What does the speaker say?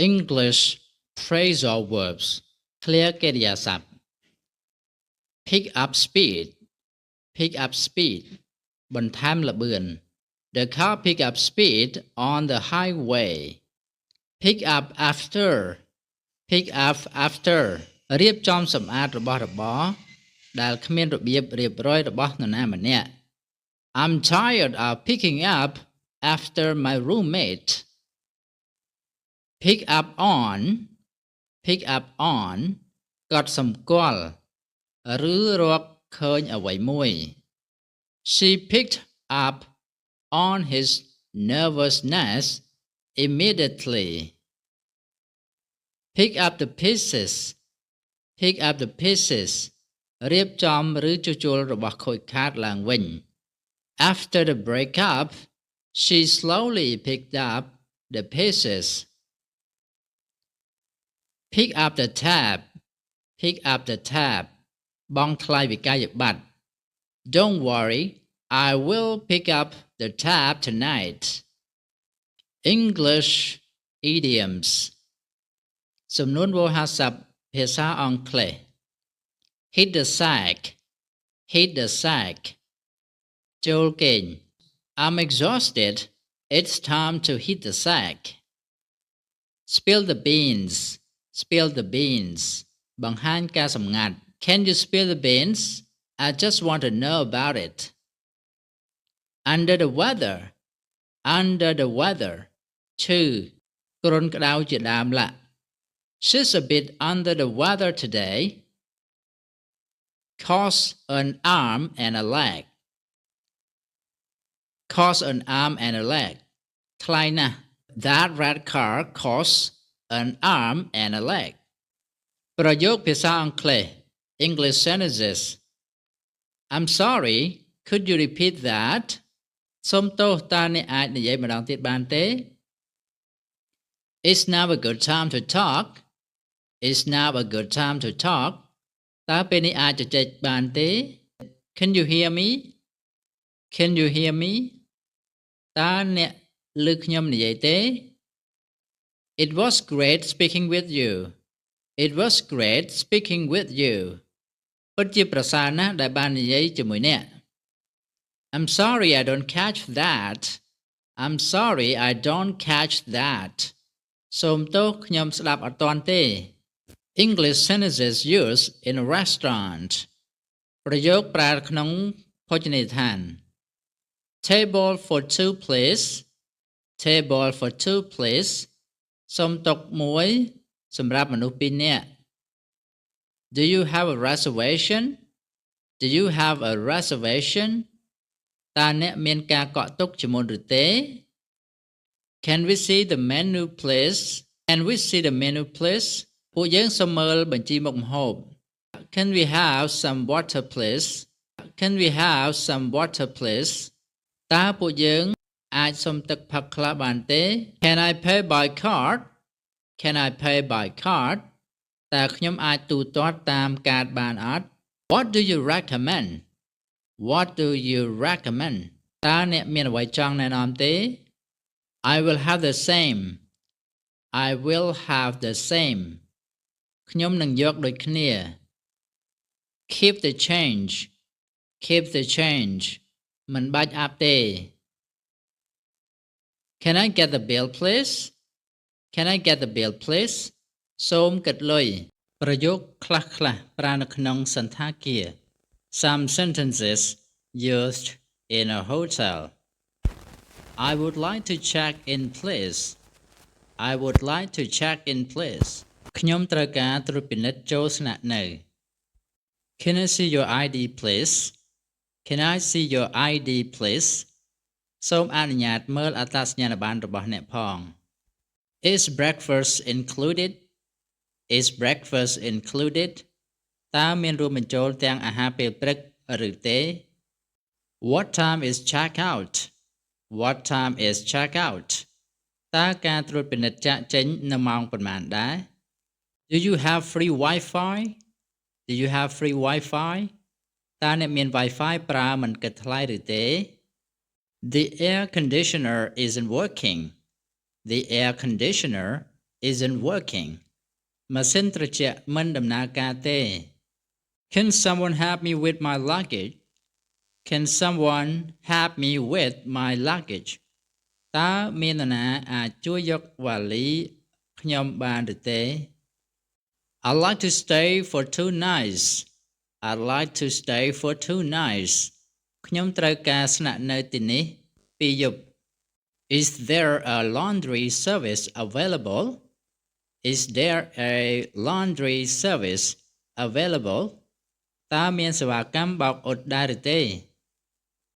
English phrasal verbs ឃ្លាកិរិយាសព្ទ pick up speed pick up speed បន្ថែមល្បឿន The car pick up speed on the highway pick up pick up after រៀបចំសម្អាតរបស់របរដែលគ្មានរបៀបរៀបរយរបស់នរណាម្នាក់ I'm tired of picking up after my roommate pick up on កត់សម្គាល់ឬរកឃើញអ្វីមួយ She picked up on his nervousness immediately pick up the pieces រៀបចំឬជួសជុលរបស់ខូចខាតឡើងវិញ After the breakup she slowly picked up the pieces pick up the tab បង់ថ្លៃវិក័យប័ត្រ Don't worry I will pick up the tab tonight English idioms សំនួនវោហារស័ព្ទភាសាអង់គ្លេស hit the sack ចូលគេង I'm exhausted it's time to hit the sack spill the beans បង្ហាញការសម្ងាត់ Can you spill the beans I just want to know about it under the weather ឈឺគ្រុនក្តៅជាដើមឡាក់ She's a bit under the weather today cost an arm and a leg ថ្លៃណាស់ That red car costs an arm and a leg ប្រយោគភាសាអង់គ្លេស English sentences I'm sorry could you repeat that សូមទោសតើអ្នកអាចនិយាយម្ដងទៀតបានទេ It's now a good time to talk តើពេលនេះអាចជជែកបានទេ Can you hear me តើអ្នកឮខ្ញុំនិយាយទេ It was great speaking with you ពិតជាប្រសើរណាស់ដែលបាននិយាយជាមួយអ្នក I'm sorry I don't catch that សូមទោសខ្ញុំស្ដាប់អត់ទាន់ទេ English sentences used in a restaurant ប្រយោគប្រើក្នុងភោជនីយដ្ឋាន Table for two please សូមតុមួយសម្រាប់មនុស្សពីរនាក់ Do you have a reservation តើអ្នកមានការកក់ទុកជាមុនឬទេ Can we see the menu please ពួកយើងសូមមើលបញ្ជីមុខម្ហូប Can we have some water please តើពួកយើងអាចសុំទឹកផឹកខ្លះបានទេ Can I pay by card តើខ្ញុំអាចទូទាត់តាមកាតបានអត់ What do you recommend តើអ្នកមានអ្វីចង់ណែនាំទេ I will have the same ខ្ញុំនឹងយកដូចគ្នា Keep the change មិនបាច់អាប់ទេ Can I get the bill please សូមគិតលុយប្រយោគខ្លះប្រើនៅក្នុងសន្តាគារ Some sentences used in a hotel I would like to check in please ខ្ញុំត្រូវការត្រួតពិនិត្យចូលស្នាក់នៅ Can I see your ID please សូមអនុញ្ញាតមើលអត្តសញ្ញាណប័ណ្ណរបស់អ្នកផង Is breakfast included តើមានរួមបញ្ចូលទាំងអាហារពេលព្រឹកឬទេ What time is check out តើការត្រួតពិនិត្យចាកចេញនៅម៉ោងប៉ុន្មានដែរ Do you have free Wi-Fi តើអ្នកមាន Wi-Fi ប្រើមិនគិតថ្លៃឬទេ The air conditioner isn't working isn't working ម៉ាស៊ីនត្រជាក់មិនដំណើរការទេ Can someone help me with my luggage Can someone help me with my luggage តើមាននរណាអាចជួយយកវ៉ាលីខ្ញុំបានឬទេ I'd like to stay for 2 nights I'd like to stay for 2 nights ខ្ញុំត្រូវការស្នាក់នៅទីនេះ2យប់ Is there a laundry service available Is there a laundry service available តើមានសេវាកម្មបោកអ៊ុតដែរឬទេ